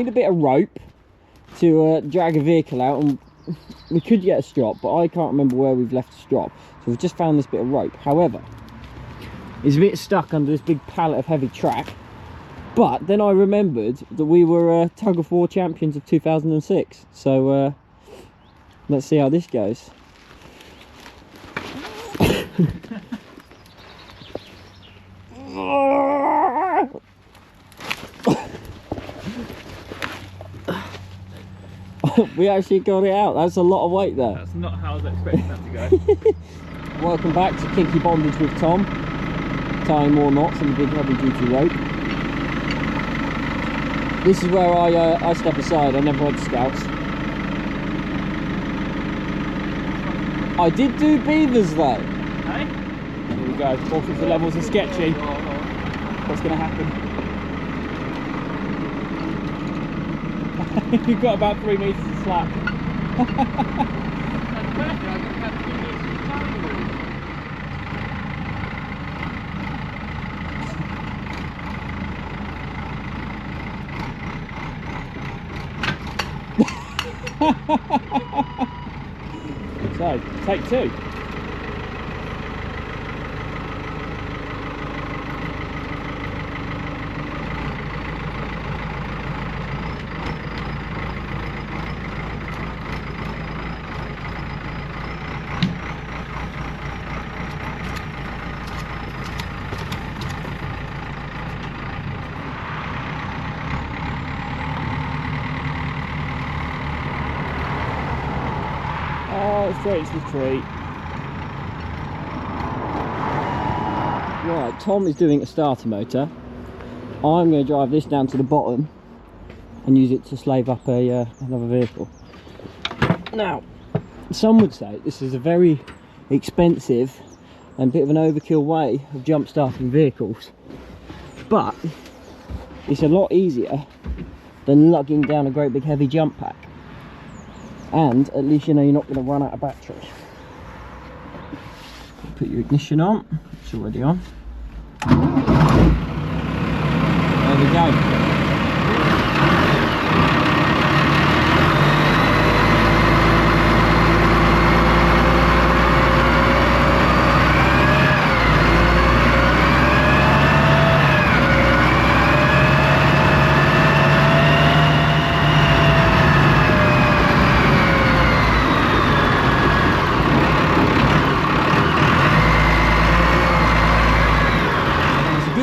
a bit of rope to drag a vehicle out, and we could get a strop, but I can't remember where we've left a strop, so we've just found this bit of rope. However, it's a bit stuck under this big pallet of heavy track. But then I remembered that we were tug of war champions of 2006, so let's see how this goes. We actually got it out. That's a lot of weight there. That's not how I was expecting that to go. Welcome back to Kinky Bondage with Tom. Tying more knots in the big heavy duty rope. This is where I step aside. I never had scouts. I did do beavers though. Hey? Here we go. All sorts of levels are sketchy. What's going to happen? You've got about 3 metres of slack. So, take two. Straight into the tree. Right, Tom is doing a starter motor. I'm going to drive this down to the bottom and use it to slave up another vehicle. Now, some would say this is a very expensive and a bit of an overkill way of jump starting vehicles, but it's a lot easier than lugging down a great big heavy jump pack. And at least you know you're not going to run out of battery. Put your ignition on, it's already on. There we go.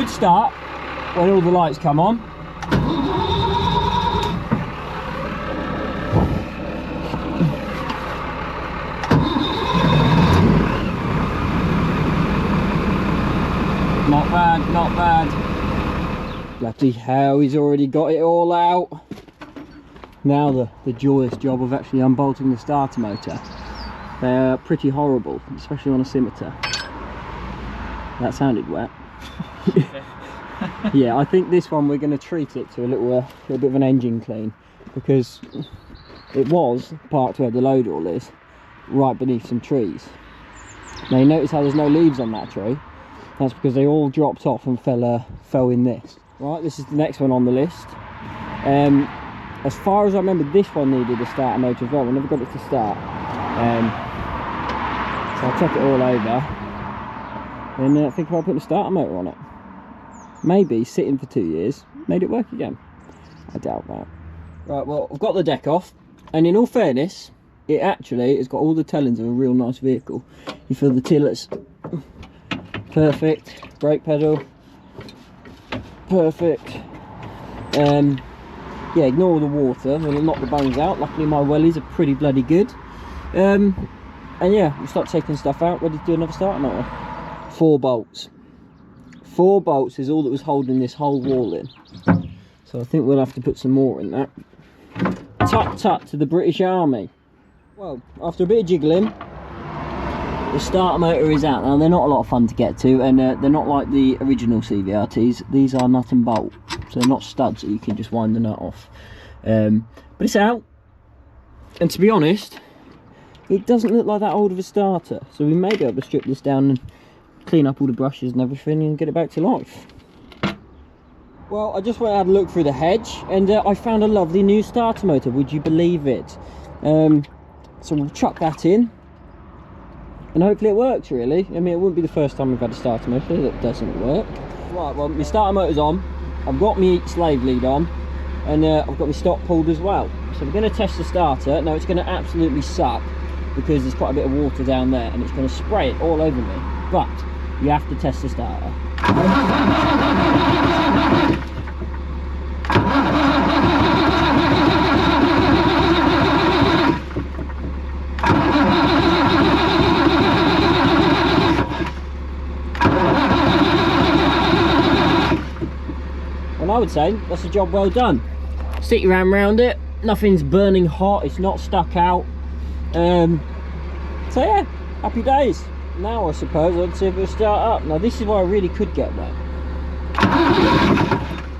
Start when all the lights come on. Not bad, not bad. Bloody hell, he's already got it all out. Now the joyous job of actually unbolting the starter motor. They're pretty horrible, especially on a scimitar. That sounded wet. Yeah, I think this one we're going to treat it to a little bit of an engine clean, because it was parked where the load all is, right beneath some trees. Now you notice how there's no leaves on that tree. That's because they all dropped off and fell in this. Right, this is the next one on the list. As far as I remember, this one needed a starter motor as well. We never got it to start. So I'll check it all over and think about putting a starter motor on it. Maybe sitting for 2 years made it work again. I doubt that. Right, well, I've got the deck off, and in all fairness, it actually has got all the tellings of a real nice vehicle. You feel the tillers, perfect. Brake pedal, perfect. Yeah, ignore all the water, it'll knock the bones out. Luckily my wellies are pretty bloody good. And yeah, we'll start taking stuff out, ready to do another starter motor. 4 bolts. 4 bolts is all that was holding this whole wall in. So I think we'll have to put some more in that. Tut tut to the British Army. Well, after a bit of jiggling, the starter motor is out. Now they're not a lot of fun to get to, and they're not like the original CVRTs. These are nut and bolt, so they're not studs that you can just wind the nut off. But it's out, and to be honest, it doesn't look like that old of a starter. So we may be able to strip this down and clean up all the brushes and everything and get it back to life. Well, I just went and had a look through the hedge, and I found a lovely new starter motor, would you believe it? So we'll chuck that in, and hopefully it works, really. I mean, it wouldn't be the first time we've had a starter motor that doesn't work. Right, well, my starter motor's on, I've got my slave lead on, and I've got my stop pulled as well. So we're going to test the starter. Now, it's going to absolutely suck, because there's quite a bit of water down there, and it's going to spray it all over me. But you have to test the starter. And I would say that's a job well done. Stick your hand around it, nothing's burning hot, it's not stuck out. So yeah, happy days. Now I suppose I'd see if it'll start up. Now this is where I really could get wet.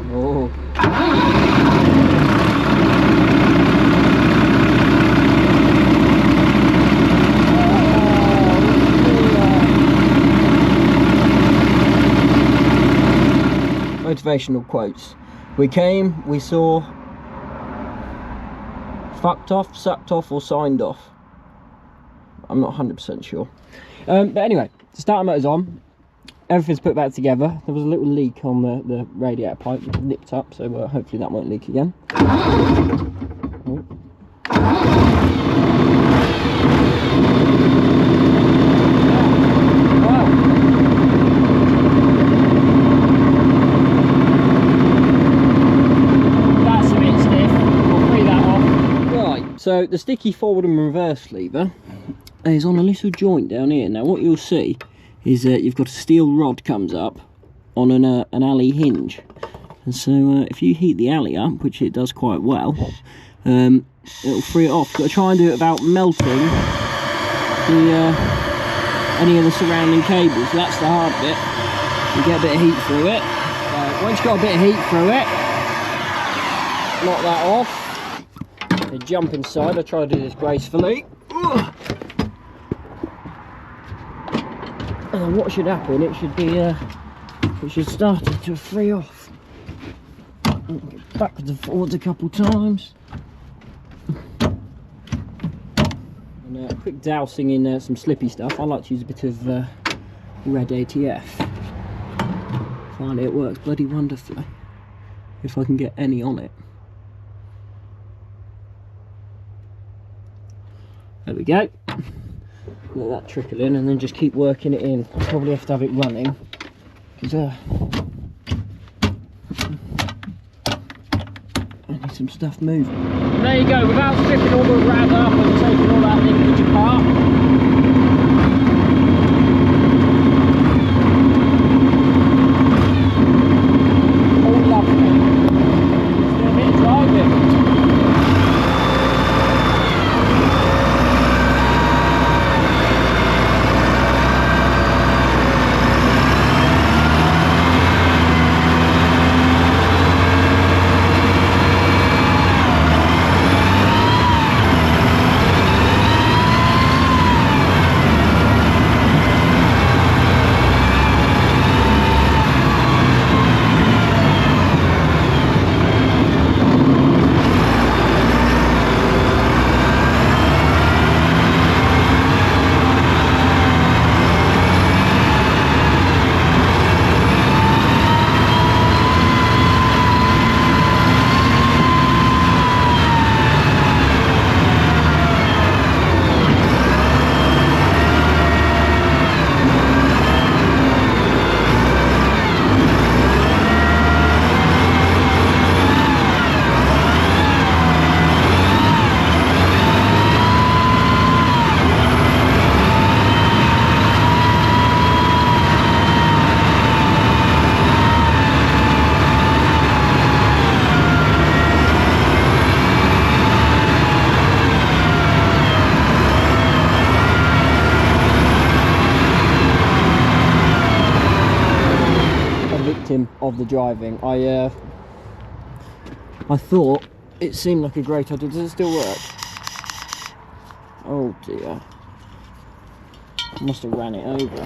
Oh. Motivational quotes. We came, we saw, fucked off, sucked off, or signed off. I'm not 100% sure. But anyway, the starter motor's on. Everything's put back together. There was a little leak on the radiator pipe, which nipped up, so hopefully that won't leak again. Oh. So the sticky forward and reverse lever is on a little joint down here. Now what you'll see is you've got a steel rod comes up on an alley hinge, and so if you heat the alley up, which it does quite well, it'll free it off. Got to try and do it without melting any of the surrounding cables. So that's the hard bit. You get a bit of heat through it. Once you've got a bit of heat through it, knock that off. You jump inside. I try to do this gracefully. And what should happen? It should be it should start to free off. Backwards and forwards a couple times. And a quick dousing in some slippy stuff. I like to use a bit of red ATF. Find it works bloody wonderfully if I can get any on it. There we go. Let that trickle in, and then just keep working it in. I'll probably have to have it running, because I need some stuff moving. And there you go, without stripping all the rag up and taking all that linkage apart. All lovely. Let's do a bit of driving. Of the driving. I thought it seemed like a great idea. Does it still work? Oh dear. I must have ran it over.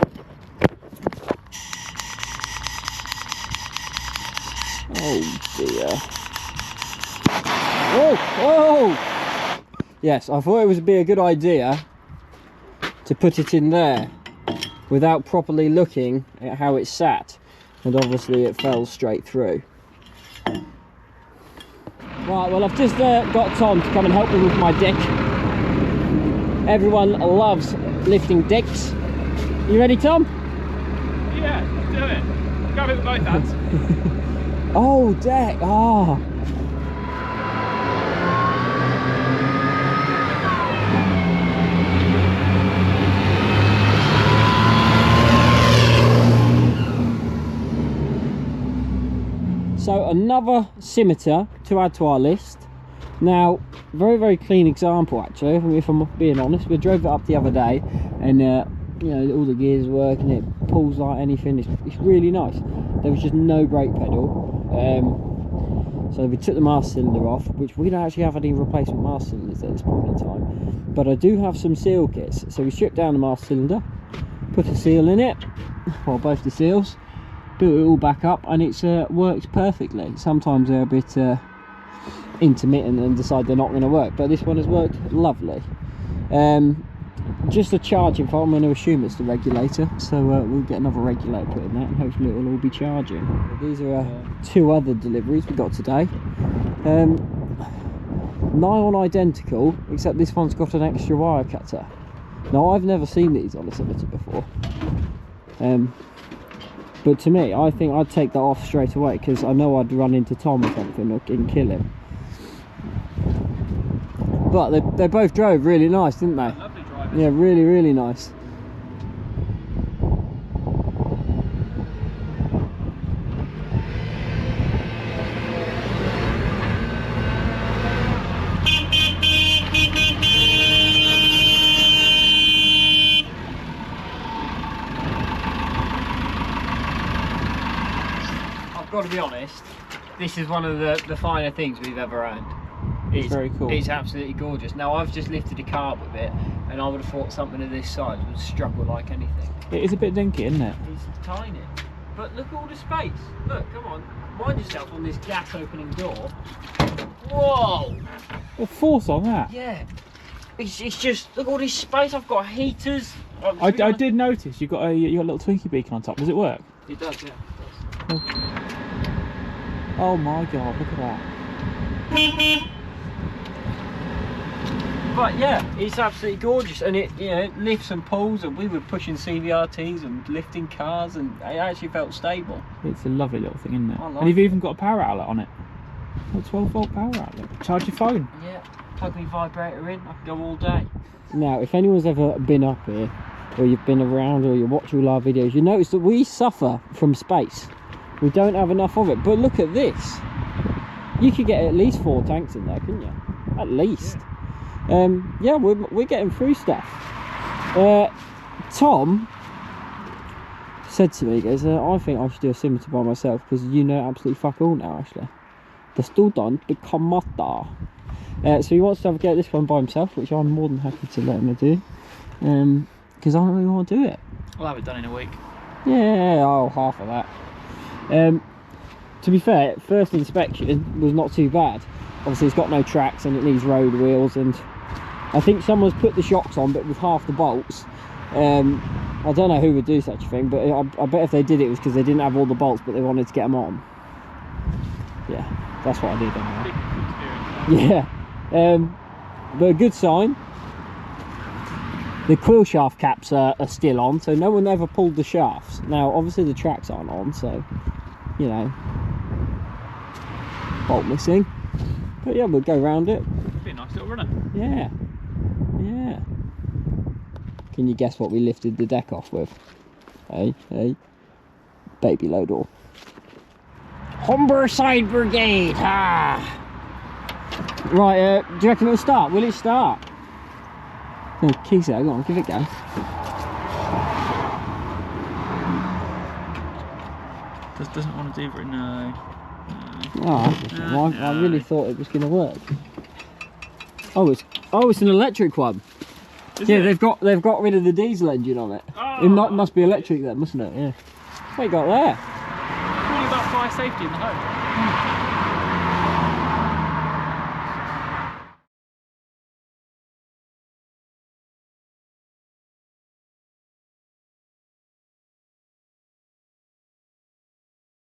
Oh dear. Oh, oh! Yes, I thought it would be a good idea to put it in there without properly looking at how it sat, and obviously it fell straight through. Right, well I've just got Tom to come and help me with my deck. Everyone loves lifting decks. You ready, Tom? Yeah, let's do it. Grab it with both hands. Oh, deck! Ah. Oh. So another scimitar to add to our list. Now, very, very clean example actually, if I'm being honest. We drove it up the other day and you know, all the gears working, it pulls like anything, it's really nice. There was just no brake pedal. So we took the master cylinder off, which we don't actually have any replacement master cylinders at this point in time. But I do have some seal kits. So we stripped down the master cylinder, put a seal in it, well both the seals, built it all back up, and it's works perfectly. Sometimes they're a bit intermittent and decide they're not going to work, but this one has worked lovely. Just a charging fault. I'm going to assume it's the regulator, so we'll get another regulator put in that and hopefully it will all be charging. These are two other deliveries we got today, nigh on identical, except this one's got an extra wire cutter. Now I've never seen these on a scimitar before, but to me, I think I'd take that off straight away because I know I'd run into Tom or something and kill him. But they both drove really nice, didn't they? Lovely driving. Yeah, really, really nice. I've got to be honest, this is one of the finer things we've ever owned. It's very cool. It's absolutely gorgeous. Now I've just lifted a car with it, and I would have thought something of this size would struggle like anything. It is a bit dinky, isn't it? It's tiny, but look at all the space. Look, come on, mind yourself on this gas opening door. Whoa! The force on that. Yeah, it's just look at all this space. I've got heaters. I did notice you got a little Twinkie beacon on top. Does it work? It does, yeah. Oh my god, look at that. But yeah, it's absolutely gorgeous, and it, you know, lifts and pulls, and we were pushing CVRTs and lifting cars, and it actually felt stable. It's a lovely little thing, isn't it? I like And you've it. even got a power outlet on it. A 12-volt power outlet. Charge your phone. Yeah, plug my vibrator in, I can go all day. Now, if anyone's ever been up here, or you've been around, or you watch all our videos, you notice that we suffer from space. We don't have enough of it, but look at this. You could get at least 4 tanks in there, couldn't you? At least. Yeah, we're getting through stuff. Tom said to me, he goes, I think I should do a scimitar by myself because you know absolutely fuck all now, actually. The student become master. So he wants to have a go at this one by himself, which I'm more than happy to let him do, because I don't really want to do it. We'll have it done in a week. Yeah, oh, half of that. To be fair, first inspection was not too bad. Obviously it's got no tracks and it needs road wheels, and I think someone's put the shocks on but with half the bolts. I don't know who would do such a thing, but I bet if they did it was because they didn't have all the bolts but they wanted to get them on. Yeah, that's what I did on that. Yeah, but a good sign. The quill shaft caps are still on, so no one ever pulled the shafts. Now obviously the tracks aren't on, so you know, bolt missing. But yeah, we'll go round it. Be a nice little runner. Yeah, yeah. Can you guess what we lifted the deck off with? Hey, baby loader. Humberside Brigade, ha! Right, do you reckon it'll start? Will it start? Oh, keys out, go on, give it a go. Doesn't want to do it, no. Oh, I really thought it was going to work. Oh, it's an electric one. Is yeah, it? they've got rid of the diesel engine on it. Oh, Must be electric then, mustn't it? Yeah. What you got there? All about fire safety in the home.